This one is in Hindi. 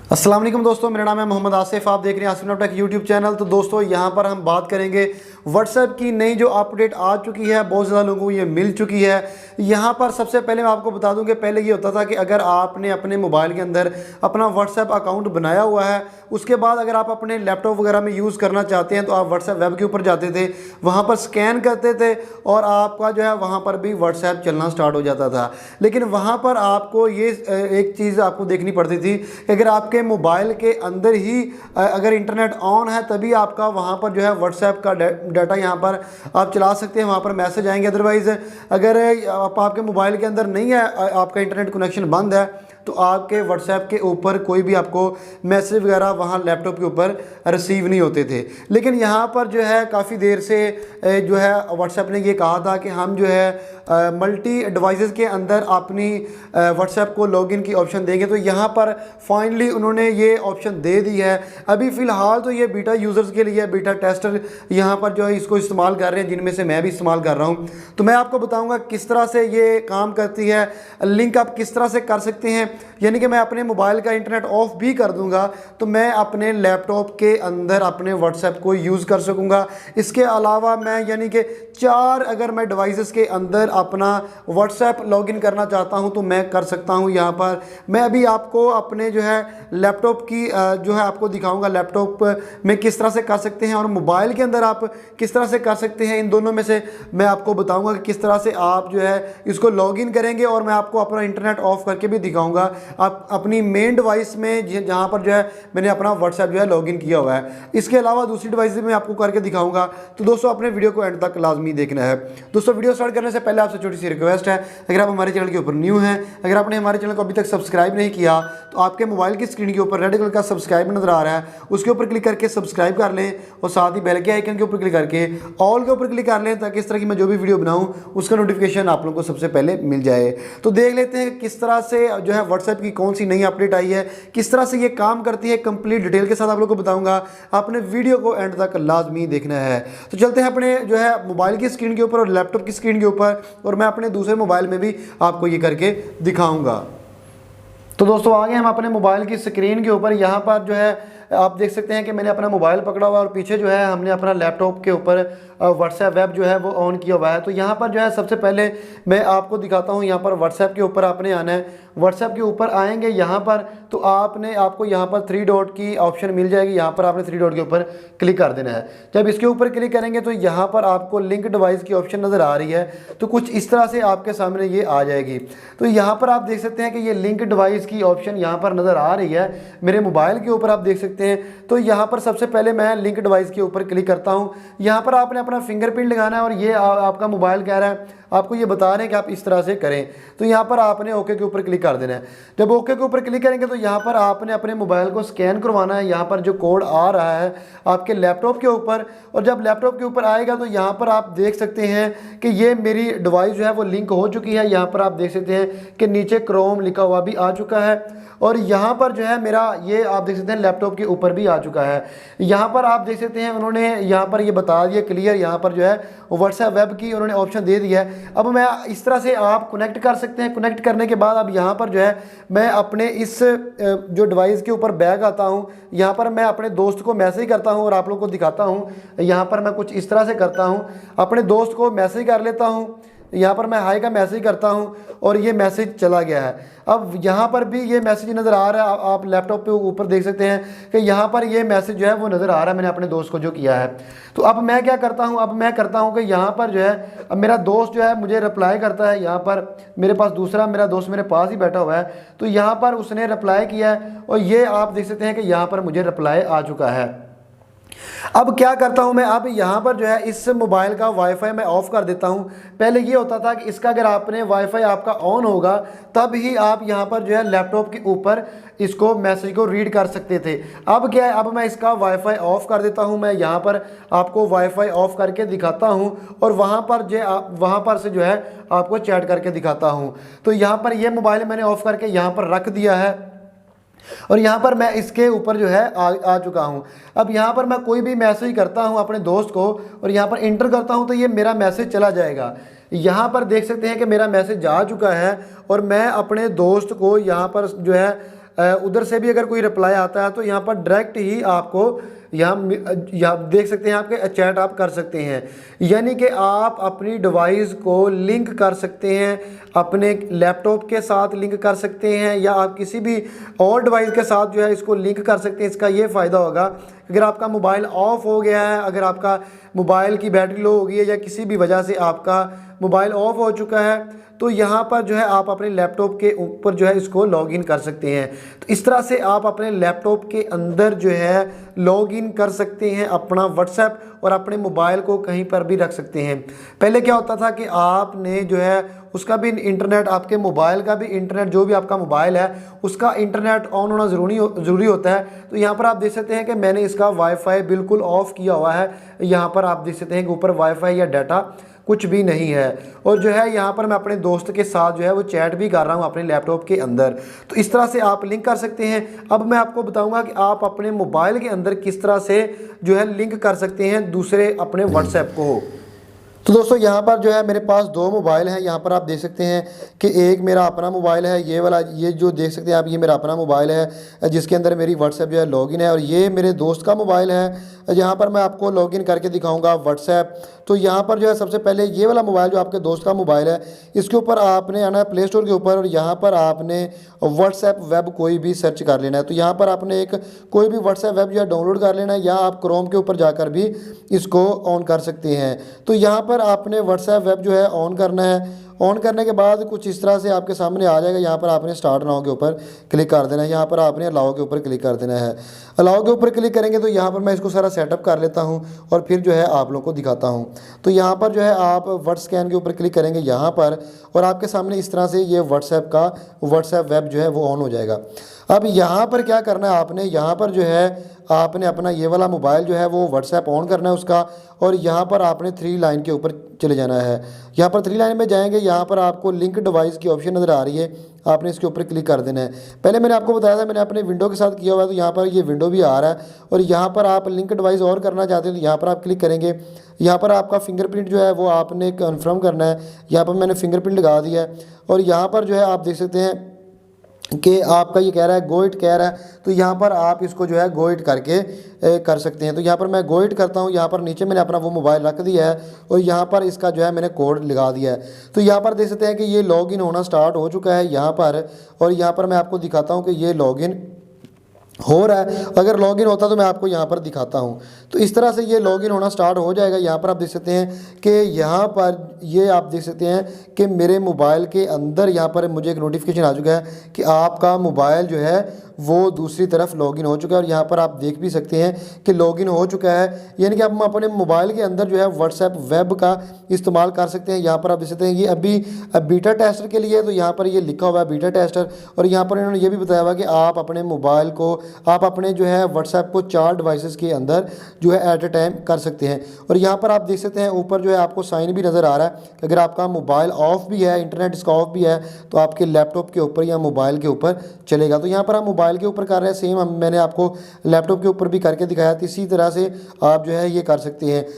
अस्सलाम वालेकुम दोस्तों, मेरा नाम है मोहम्मद आसिफ। आप देख रहे हैं आसिफ टेक यूट्यूब चैनल। तो दोस्तों यहाँ पर हम बात करेंगे व्हाट्सएप की नई जो अपडेट आ चुकी है, बहुत ज़्यादा लोगों को ये मिल चुकी है। यहाँ पर सबसे पहले मैं आपको बता दूं कि पहले ये होता था कि अगर आपने अपने मोबाइल के अंदर अपना व्हाट्सएप अकाउंट बनाया हुआ है, उसके बाद अगर आप अपने लैपटॉप वगैरह में यूज़ करना चाहते हैं तो आप व्हाट्सएप वेब के ऊपर जाते थे, वहाँ पर स्कैन करते थे और आपका जो है वहाँ पर भी व्हाट्सएप चलना स्टार्ट हो जाता था। लेकिन वहाँ पर आपको ये एक चीज़ आपको देखनी पड़ती थी कि अगर आपके मोबाइल के अंदर ही अगर इंटरनेट ऑन है तभी आपका वहाँ पर जो है व्हाट्सएप का डाटा यहाँ पर आप चला सकते हैं, वहाँ पर मैसेज आएंगे। अदरवाइज़ अगर आपके मोबाइल के अंदर नहीं है, आपका इंटरनेट कनेक्शन बंद है, तो आपके व्हाट्सएप के ऊपर कोई भी आपको मैसेज वगैरह वहाँ लैपटॉप के ऊपर रिसीव नहीं होते थे। लेकिन यहाँ पर जो है काफ़ी देर से जो है व्हाट्सएप ने ये कहा था कि हम जो है मल्टी डिवाइसेस के अंदर अपनी व्हाट्सएप को लॉगिन की ऑप्शन देंगे। तो यहाँ पर फाइनली उन्होंने ये ऑप्शन दे दी है। अभी फ़िलहाल तो ये बीटा यूज़र्स के लिए, बीटा टेस्टर यहाँ पर जो है इसको इस्तेमाल कर रहे हैं, जिनमें से मैं भी इस्तेमाल कर रहा हूँ। तो मैं आपको बताऊँगा किस तरह से ये काम करती है, लिंक आप किस तरह से कर सकते हैं। यानी कि मैं अपने मोबाइल का इंटरनेट ऑफ भी कर दूंगा तो मैं अपने लैपटॉप के अंदर अपने व्हाट्सएप को यूज़ कर सकूंगा। इसके अलावा मैं यानी कि 4 अगर मैं डिवाइसेस के अंदर अपना व्हाट्सएप लॉगिन करना चाहता हूं तो मैं कर सकता हूं। यहाँ पर मैं अभी आपको अपने जो है लैपटॉप की जो है आपको दिखाऊंगा, लैपटॉप में किस तरह से कर सकते हैं और मोबाइल के अंदर आप किस तरह से कर सकते हैं। इन दोनों में से मैं आपको बताऊँगा कि किस तरह से आप जो है इसको लॉगिन करेंगे और मैं आपको अपना इंटरनेट ऑफ करके भी दिखाऊँगा आप अपनी मेन डिवाइस में जहाँ पर जो है मैंने अपना व्हाट्सएप जो है लॉगिन किया हुआ है। इसके अलावा दूसरी डिवाइस में आपको करके दिखाऊंगा। तो दोस्तों अपने वीडियो को एंड तक लाजमी देखना है। दोस्तों वीडियो स्टार्ट करने से पहले आपसे छोटी सी रिक्वेस्ट है, अगर आप हमारे चैनल के ऊपर न्यू हैं, अगर आपने हमारे चैनल को अभी तक सब्सक्राइब नहीं किया तो आपके मोबाइल की स्क्रीन के ऊपर रेड कलर का सब्सक्राइब नजर आ रहा है, उसके ऊपर क्लिक करके सब्सक्राइब कर लें और साथ ही बेल के आइकन के ऊपर क्लिक करके ऑल के ऊपर क्लिक कर लें ताकि इस तरह की मैं जो भी वीडियो बनाऊँ उसका नोटिफिकेशन आप लोगों को सबसे पहले मिल जाए। तो देख लेते हैं किस तरह से जो है व्हाट्सएप की कौन सी नई अपडेट आई है, किस तरह से ये काम करती है, कंप्लीट डिटेल के साथ आप लोगों को बताऊंगा। आपने वीडियो को एंड तक लाजमी देखना है। तो चलते हैं अपने जो है मोबाइल की स्क्रीन के ऊपर और लैपटॉप की स्क्रीन के ऊपर, और मैं अपने दूसरे मोबाइल में भी आपको ये करके दिखाऊंगा। तो दोस्तों आ गए हम अपने मोबाइल की स्क्रीन के ऊपर। यहाँ पर जो है आप देख सकते हैं कि मैंने अपना मोबाइल पकड़ा हुआ है और पीछे जो है हमने अपना लैपटॉप के ऊपर व्हाट्सएप वेब जो है वो ऑन किया हुआ है। तो यहाँ पर जो है सबसे पहले मैं आपको दिखाता हूँ। यहाँ पर व्हाट्सएप के ऊपर आपने आना है, व्हाट्सएप के ऊपर आएंगे यहाँ पर तो आपको यहाँ पर 3 डॉट की ऑप्शन मिल जाएगी। यहाँ पर आपने 3 डॉट के ऊपर क्लिक कर देना है। जब इसके ऊपर क्लिक करेंगे तो यहाँ पर आपको लिंक डिवाइस की ऑप्शन नज़र आ रही है। तो कुछ इस तरह से आपके सामने ये आ जाएगी। तो यहाँ पर आप देख सकते हैं कि ये लिंक डिवाइस की ऑप्शन यहाँ पर नज़र आ रही है मेरे मोबाइल के ऊपर, आप देख सकते हैं। तो यहाँ पर सबसे पहले मैं लिंक डिवाइस के ऊपर क्लिक करता हूँ। यहाँ पर आपने अपना फिंगरप्रिंट लगाना है और ये आपका मोबाइल कह रहा है, आपको ये बता रहे हैं कि आप इस तरह से करें। तो यहाँ पर आपने ओके के ऊपर क्लिक कर देना है। जब ओके के ऊपर क्लिक करेंगे तो यहाँ पर आपने अपने मोबाइल को स्कैन करवाना है। यहाँ पर जो कोड आ रहा है आपके लैपटॉप के ऊपर, और जब लैपटॉप के ऊपर आएगा तो यहाँ पर आप देख सकते हैं कि ये मेरी डिवाइस जो है वो लिंक हो चुकी है। यहाँ पर आप देख सकते हैं कि नीचे क्रोम लिखा हुआ भी आ चुका है और यहाँ पर जो है मेरा ये आप देख सकते हैं लैपटॉप के ऊपर भी आ चुका है। यहाँ पर आप देख सकते हैं उन्होंने यहाँ पर ये बता दिया क्लियर, यहाँ पर जो है व्हाट्सएप वेब की उन्होंने ऑप्शन दे दिया है। अब मैं इस तरह से आप कनेक्ट कर सकते हैं। कनेक्ट करने के बाद अब यहाँ पर जो है मैं अपने इस जो डिवाइस के ऊपर बैक आता हूँ, यहाँ पर मैं अपने दोस्त को मैसेज करता हूँ और आप लोगों को दिखाता हूँ। यहाँ पर मैं कुछ इस तरह से करता हूँ, अपने दोस्त को मैसेज कर लेता हूँ। यहाँ पर मैं हाई का मैसेज करता हूँ और ये मैसेज चला गया है। अब यहाँ पर भी ये मैसेज नज़र आ रहा है, आप लैपटॉप पे ऊपर देख सकते हैं कि यहाँ पर ये मैसेज जो है वो नज़र आ रहा है मैंने अपने दोस्त को जो किया है। तो अब मैं क्या करता हूँ, अब मैं करता हूँ कि यहाँ पर जो है अब मेरा दोस्त जो है मुझे रिप्लाई करता है। यहाँ पर मेरे पास दूसरा मेरा दोस्त मेरे पास ही बैठा हुआ है, तो यहाँ पर उसने रिप्लाई किया है और ये आप देख सकते हैं कि यहाँ पर मुझे रिप्लाई आ चुका है। अब क्या करता हूं मैं, अब यहाँ पर जो है इस मोबाइल का वाईफाई मैं ऑफ कर देता हूं। पहले ये होता था कि इसका अगर आपने वाईफाई आपका ऑन होगा तब ही आप यहाँ पर जो है लैपटॉप के ऊपर इसको मैसेज को रीड कर सकते थे। अब क्या है, अब मैं इसका वाईफाई ऑफ कर देता हूं। मैं यहाँ पर आपको वाईफाई ऑफ करके दिखाता हूं और वहाँ पर से जो है आपको चैट करके दिखाता हूँ। तो यहाँ पर ये मोबाइल मैंने ऑफ करके यहाँ पर रख दिया है और यहाँ पर मैं इसके ऊपर जो है आ चुका हूँ। अब यहाँ पर मैं कोई भी मैसेज करता हूँ अपने दोस्त को और यहाँ पर इंटर करता हूँ तो ये मेरा मैसेज चला जाएगा। यहाँ पर देख सकते हैं कि मेरा मैसेज जा चुका है और मैं अपने दोस्त को यहाँ पर जो है उधर से भी अगर कोई रिप्लाई आता है तो यहाँ पर डायरेक्ट ही आपको यहाँ देख सकते हैं आपके चैट आप कर सकते हैं। यानी कि आप अपनी डिवाइस को लिंक कर सकते हैं, अपने लैपटॉप के साथ लिंक कर सकते हैं, या आप किसी भी और डिवाइस के साथ जो है इसको लिंक कर सकते हैं। इसका ये फ़ायदा होगा, अगर आपका मोबाइल ऑफ हो गया है, अगर आपका मोबाइल की बैटरी लो हो गई है, या किसी भी वजह से आपका मोबाइल ऑफ हो चुका है, तो यहाँ पर जो है आप अपने लैपटॉप के ऊपर जो है इसको लॉगिन कर सकते हैं। तो इस तरह से आप अपने लैपटॉप के अंदर जो है लॉगिन कर सकते हैं अपना व्हाट्सएप, और अपने मोबाइल को कहीं पर भी रख सकते हैं। पहले क्या होता था कि आपने जो है उसका भी इंटरनेट, आपके मोबाइल का भी इंटरनेट, जो भी आपका मोबाइल है उसका इंटरनेट ऑन होना ज़रूरी होता है। तो यहाँ पर आप देख सकते हैं कि मैंने इसका वाईफाई बिल्कुल ऑफ़ किया हुआ है। यहाँ पर आप देख सकते हैं कि ऊपर वाईफाई या डाटा कुछ भी नहीं है, और जो है यहाँ पर मैं अपने दोस्त के साथ जो है वो चैट भी कर रहा हूँ अपने लैपटॉप के अंदर। तो इस तरह से आप लिंक कर सकते हैं। अब मैं आपको बताऊँगा कि आप अपने मोबाइल के अंदर किस तरह से जो है लिंक कर सकते हैं दूसरे अपने व्हाट्सएप को। तो दोस्तों यहाँ पर जो है मेरे पास दो मोबाइल हैं। यहाँ पर आप देख सकते हैं कि एक मेरा अपना मोबाइल है, ये वाला, ये जो देख सकते हैं आप, ये मेरा अपना मोबाइल है जिसके अंदर मेरी व्हाट्सएप जो है लॉगिन है, और ये मेरे दोस्त का मोबाइल है। यहाँ पर मैं आपको लॉगिन करके दिखाऊंगा व्हाट्सएप। तो यहाँ पर जो है सबसे पहले ये वाला मोबाइल जो आपके दोस्त का मोबाइल है, इसके ऊपर आपने आना है प्ले स्टोर के ऊपर, और यहाँ पर आपने व्हाट्सएप वेब कोई भी सर्च कर लेना है। तो यहाँ पर आपने एक कोई भी व्हाट्सएप वेब जो है डाउनलोड कर लेना है, या आप क्रोम के ऊपर जाकर भी इसको ऑन कर सकते हैं। तो यहाँ पर आपने व्हाट्सएप वेब जो है ऑन करना है। ऑन करने के बाद कुछ इस तरह से आपके सामने आ जाएगा। यहाँ पर आपने स्टार्ट नाउ के ऊपर क्लिक कर देना है, यहाँ पर आपने अलाउ के ऊपर क्लिक कर देना है। अलाउ के ऊपर क्लिक करेंगे तो यहाँ पर मैं इसको सारा सेटअप कर लेता हूँ और फिर जो है आप लोगों को दिखाता हूँ। तो यहाँ पर जो है आप वर्ड स्कैन के ऊपर क्लिक करेंगे यहाँ पर, और आपके सामने इस तरह से ये व्हाट्सएप वेब जो है वो ऑन हो जाएगा। अब यहाँ पर क्या करना है आपने, यहाँ पर जो है आपने अपना ये वाला मोबाइल जो है वो व्हाट्सएप ऑन करना है उसका, और यहाँ पर आपने 3 लाइन के ऊपर चले जाना है। यहाँ पर 3 लाइन में जाएंगे, यहाँ पर आपको लिंक डिवाइस की ऑप्शन नज़र आ रही है, आपने इसके ऊपर क्लिक कर देना है। पहले मैंने आपको बताया था मैंने अपने विंडो के साथ किया हुआ है, तो यहाँ पर ये विंडो भी आ रहा है, और यहाँ पर आप लिंक डिवाइस और करना चाहते हैं तो यहाँ पर आप क्लिक करेंगे। यहाँ पर आपका फिंगरप्रिंट जो है वो आपने कन्फर्म करना है। यहाँ पर मैंने फिंगरप्रिंट लगा दिया है, और यहाँ पर जो है आप देख सकते हैं कि आपका ये कह रहा है गो इट कह रहा है, तो यहाँ पर आप इसको जो है गो इट करके कर सकते हैं। तो यहाँ पर मैं गो इट करता हूँ। यहाँ पर नीचे मैंने अपना वो मोबाइल रख दिया है, और यहाँ पर इसका जो है मैंने कोड लगा दिया है। तो यहाँ पर देख सकते हैं कि ये लॉगिन होना स्टार्ट हो चुका है यहाँ पर, और यहाँ पर मैं आपको दिखाता हूँ कि ये लॉगिन हो रहा है। अगर लॉगिन होता तो मैं आपको यहाँ पर दिखाता हूँ। तो इस तरह से ये लॉगिन होना स्टार्ट हो जाएगा। यहाँ पर आप देख सकते हैं कि यहाँ पर ये आप देख सकते हैं कि मेरे मोबाइल के अंदर यहाँ पर मुझे एक नोटिफिकेशन आ चुका है कि आपका मोबाइल जो है वो दूसरी तरफ लॉगिन हो चुका है, और यहाँ पर आप देख भी सकते हैं कि लॉगिन हो चुका है। यानी कि आप अपने मोबाइल के अंदर जो है व्हाट्सएप वेब का इस्तेमाल कर सकते हैं। यहाँ पर आप देख सकते हैं ये अभी बीटा टेस्टर के लिए है, तो यहाँ पर ये लिखा हुआ है बीटा टेस्टर, और यहाँ पर इन्होंने ये भी बताया हुआ कि आप अपने मोबाइल को, आप अपने जो है व्हाट्सएप को 4 डिवाइसेस के अंदर जो है एट ए टाइम कर सकते हैं। और यहाँ पर आप देख सकते हैं ऊपर जो है आपको साइन भी नज़र आ रहा है कि अगर आपका मोबाइल ऑफ भी है, इंटरनेट इसका ऑफ भी है, तो आपके लैपटॉप के ऊपर या मोबाइल के ऊपर चलेगा। तो यहाँ पर आप मोबाइल के ऊपर कर रहे हैं, सेम मैंने आपको लैपटॉप के ऊपर भी करके दिखाया, इसी तरह से आप जो है ये कर सकते हैं।